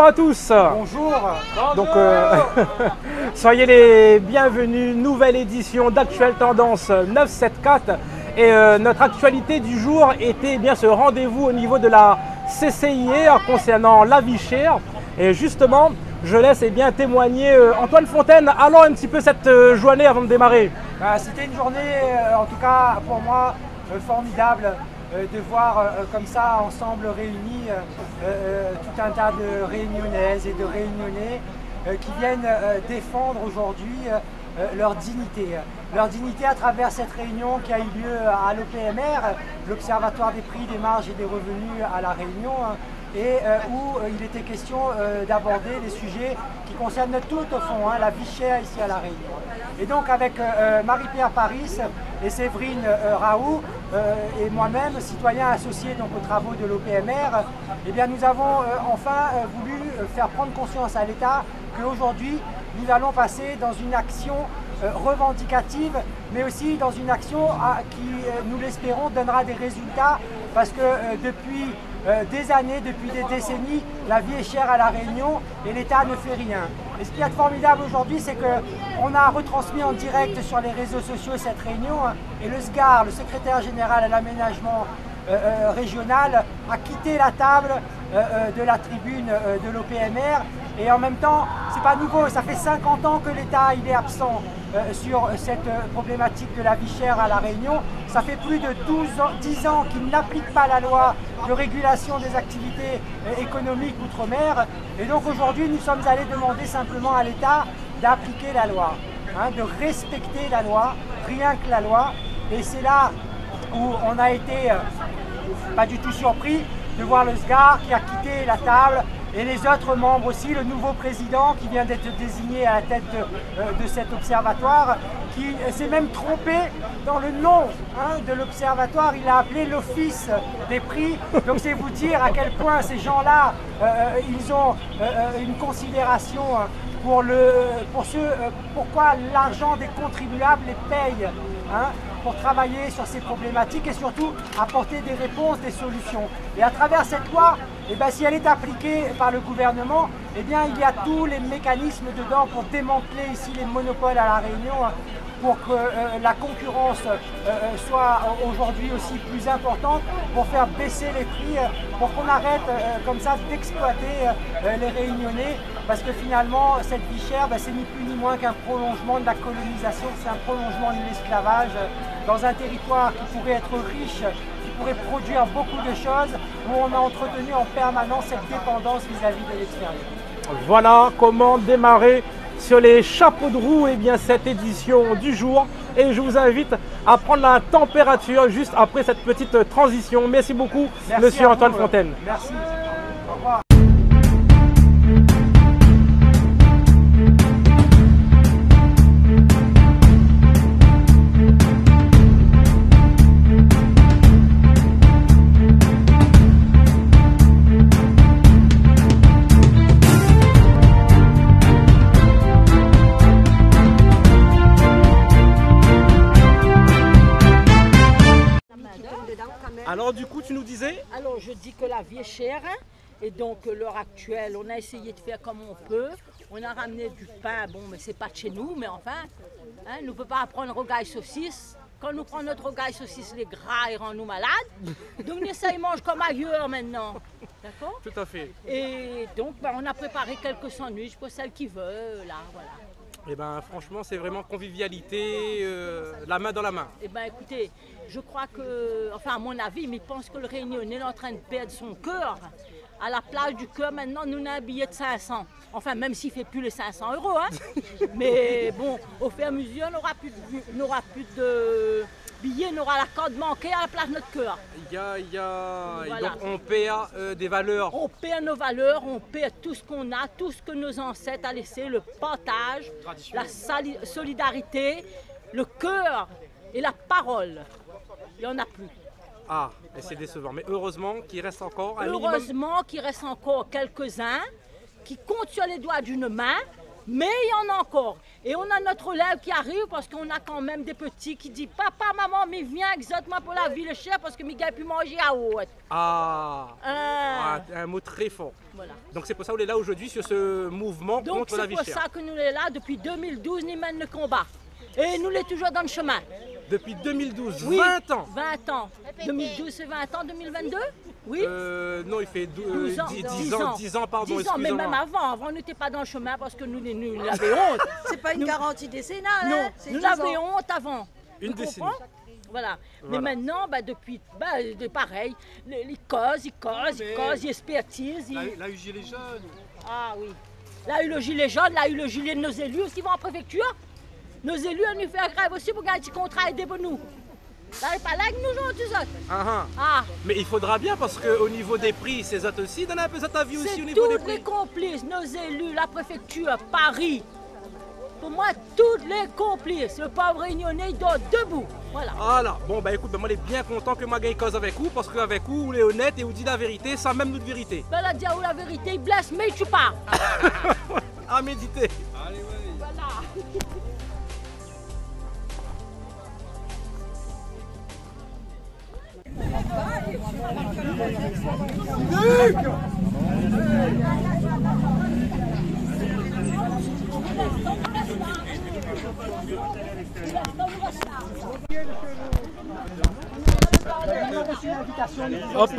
Bonjour à tous. Bonjour. Donc, soyez les bienvenus, nouvelle édition d'Actuelle Tendance 974. Et notre actualité du jour était bien ce rendez-vous au niveau de la CCIR concernant la vie chère. Et justement, je laisse témoigner Antoine Fontaine. Allons un petit peu cette journée avant de démarrer. C'était une journée, en tout cas pour moi, formidable. De voir comme ça, ensemble réunis, tout un tas de Réunionnaises et de Réunionnais qui viennent défendre aujourd'hui leur dignité. Leur dignité à travers cette réunion qui a eu lieu à l'OPMR, l'Observatoire des prix, des marges et des revenus à La Réunion, et où il était question d'aborder des sujets qui concernent tout au fond, la vie chère ici à La Réunion. Et donc avec Marie-Pierre Paris et Séverine Raoult et moi-même, citoyen associé donc, aux travaux de l'OPMR, eh bien, nous avons enfin voulu faire prendre conscience à l'État qu'aujourd'hui nous allons passer dans une action revendicative, mais aussi dans une action qui, nous l'espérons, donnera des résultats parce que depuis des années, depuis des décennies, la vie est chère à La Réunion et l'État ne fait rien. Et ce qui est formidable aujourd'hui, c'est qu'on a retransmis en direct sur les réseaux sociaux cette réunion et le SGAR, le secrétaire général à l'aménagement régional, a quitté la table de la tribune de l'OPMR. Et en même temps, c'est pas nouveau, ça fait 50 ans que l'État est absent sur cette problématique de la vie chère à La Réunion. Ça fait plus de 10 ans qu'il n'applique pas la loi de régulation des activités économiques outre-mer. Et donc aujourd'hui, nous sommes allés demander simplement à l'État d'appliquer la loi, de respecter la loi, rien que la loi. Et c'est là où on a été pas du tout surpris de voir le SGAR qui a quitté la table et les autres membres aussi, le nouveau président qui vient d'être désigné à la tête de cet observatoire, qui s'est même trompé dans le nom de l'observatoire, il a appelé l'Office des prix. Donc c'est vous dire à quel point ces gens-là, ils ont une considération pourquoi l'argent des contribuables les paye. Pour travailler sur ces problématiques et surtout apporter des réponses, des solutions. Et à travers cette loi, si elle est appliquée par le gouvernement, il y a tous les mécanismes dedans pour démanteler ici les monopoles à La Réunion, pour que la concurrence soit aujourd'hui aussi plus importante, pour faire baisser les prix, pour qu'on arrête comme ça d'exploiter les Réunionnais, parce que finalement cette vie chère, c'est ni plus ni moins qu'un prolongement de la colonisation, c'est un prolongement de l'esclavage dans un territoire qui pourrait être riche, qui pourrait produire beaucoup de choses, où on a entretenu en permanence cette dépendance vis-à-vis de l'extérieur. Voilà comment démarrer sur les chapeaux de roue cette édition du jour. Et je vous invite à prendre la température juste après cette petite transition. Merci beaucoup, monsieur Antoine Fontaine. Merci. Au revoir. Alors du coup, tu nous disais? Alors je dis que la vie est chère et donc l'heure actuelle, on a essayé de faire comme on peut. On a ramené du pain, bon mais c'est pas de chez nous, mais enfin, on ne peut pas prendre rogaille saucisse. Quand nous prenons notre rogaille saucisse, les gras, ils rendent nous malades. Donc on essaye de manger comme ailleurs maintenant. D'accord? Tout à fait. Et donc on a préparé quelques sandwichs pour celles qui veulent, là, voilà. Eh bien franchement, c'est vraiment convivialité, la main dans la main. Eh bien écoutez, je crois que, enfin à mon avis, mais je pense que le Réunionnais est en train de perdre son cœur. À la place du cœur, maintenant, nous avons un billet de 500. Enfin, même s'il ne fait plus les 500 €. Mais bon, au fur et à mesure, on n'aura plus de billets, on aura la carte bancaire à la place de notre cœur. Voilà. Donc on paie des valeurs. On paie nos valeurs, on paie tout ce qu'on a, tout ce que nos ancêtres ont laissé, le partage, la solidarité, le cœur et la parole. Il n'y en a plus. Ah, et c'est décevant. Mais heureusement qu'il reste encore un minimum. Heureusement qu'il reste encore quelques-uns qui comptent sur les doigts d'une main Mais il y en a encore. Et on a notre relève qui arrive parce qu'on a quand même des petits qui disent papa, maman, mais viens exactement pour la vie le chef parce que mes gars pu manger à haute. Un mot très fort. Voilà. Donc c'est pour ça qu'on est là aujourd'hui sur ce mouvement contre la vie chère. Donc c'est pour ça que nous sommes là depuis 2012, nous mènent le combat. Et nous sommes toujours dans le chemin. Depuis 2012, oui, 20 ans. 20 ans. 2012 c'est 20 ans, 2022? Oui. Non, il fait 10 ans, pardon. 10 ans, mais même avant on n'était pas dans le chemin parce que nous avions honte. C'est pas une garantie décennale. Non, hein, nous avions honte avant. Une décennie. Voilà. Mais maintenant, depuis, pareil, ils causent, ils expertisent. Là, eu gilet jaune. Ah oui. Là, eu le gilet jaune, là, eu le gilet de nos élus aussi vont en préfecture. Nos élus, on nous fait grève aussi pour gagner un petit contrat et pour nous. Là, pas là avec nous, tout ça. Mais il faudra bien parce qu'au niveau des prix, c'est ça aussi, dans un peu ça vie aussi au niveau des prix. Tous les complices, nos élus, la préfecture, Paris. Pour moi, tous les complices, le pauvre réunionnais, il dort debout. Voilà. Bon, bah écoute, moi, je suis bien content que moi gagne cause avec vous parce qu'avec vous, vous êtes honnête et vous dites la vérité sans même notre vérité. Ben, là, dire la vérité, il blesse, mais tu pars. À méditer. Allez, ouais. Voilà. Hop.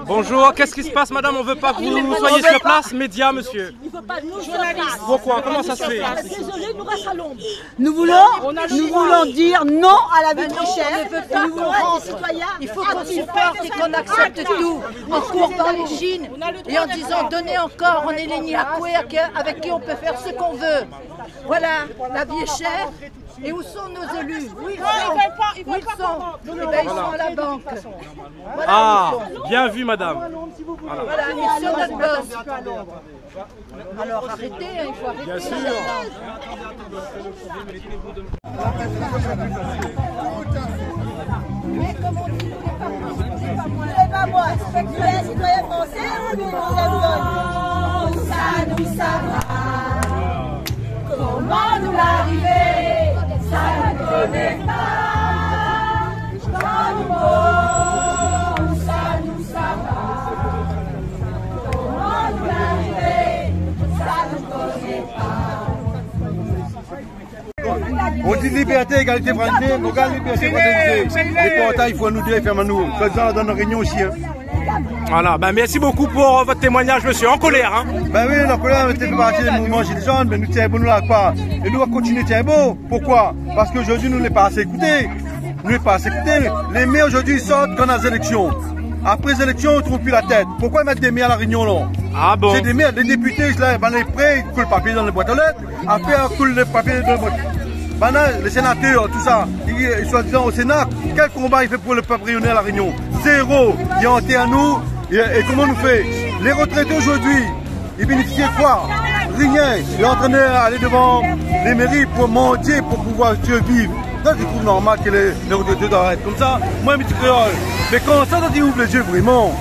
Bonjour, qu'est-ce qui se passe, madame? On veut pas que vous soyez sur place. Média, monsieur. Il ne veut pas de nous sur place. Pourquoi? Comment ça se fait? Désolé, nous restons à l'ombre. Nous voulons dire non à la vie trop chère. Nous voulons être des citoyens. Il faut qu'on supporte et qu'on accepte tout. En courbant les chines et en disant donnez encore, on est les Niakoué avec qui on peut faire ce qu'on veut. Voilà, la vie est chère. Et où sont nos élus? Où ils sont? Eh bien, ils sont à la banque. Voilà, bien vu, madame. Voilà, ils sont notre boss. Alors arrêtez, il faut arrêter. Bien sûr. C'est pas moi, c'est que les citoyens français ou nous nous ça nous savoir. Comment nous l'arriver, ça ne connaît pas. Dans le monde, ça nous savoir. Comment nous l'arriver, ça ne connaît pas. On dit liberté, égalité, fraternité, regarde liberté, fraternité. Et pour ça, il faut nous dire, faire nous. Faisons dans nos réunions aussi. Voilà, merci beaucoup pour votre témoignage, monsieur. En colère, hein? Oui, en colère, on était parti du mouvement Gilets jaunes, mais nous tiens bon, nous là pas. Et nous allons continuer tiens bon. Pourquoi? Parce qu'aujourd'hui, nous n'sommes pas assez écoutés. Nous n'sommes pas assez écoutés. Les maires aujourd'hui sortent quand on a des élections. Après les élections, on ne trouve plus la tête. Pourquoi mettre des maires à la réunion là? Ah bon? C'est des maires, des députés, ils les prêts, ils coulent le papier dans les boîtes aux lettres. Après, ils coulent le papier dans les boîtes. Maintenant, les sénateurs, tout ça, ils sont disant au Sénat, quel combat il fait pour le peuple réunionnais à la Réunion? Zéro. Il y a hanté à nous. Et comment on nous fait? Les retraités aujourd'hui, ils bénéficient de quoi? Rien. Ils sont en train d'aller devant les mairies pour mendier, pour pouvoir survivre. Donc, je trouve normal que les retraités doivent être comme ça. Moi, un petit créole. Mais quand ça, on dit ouvre les yeux vraiment.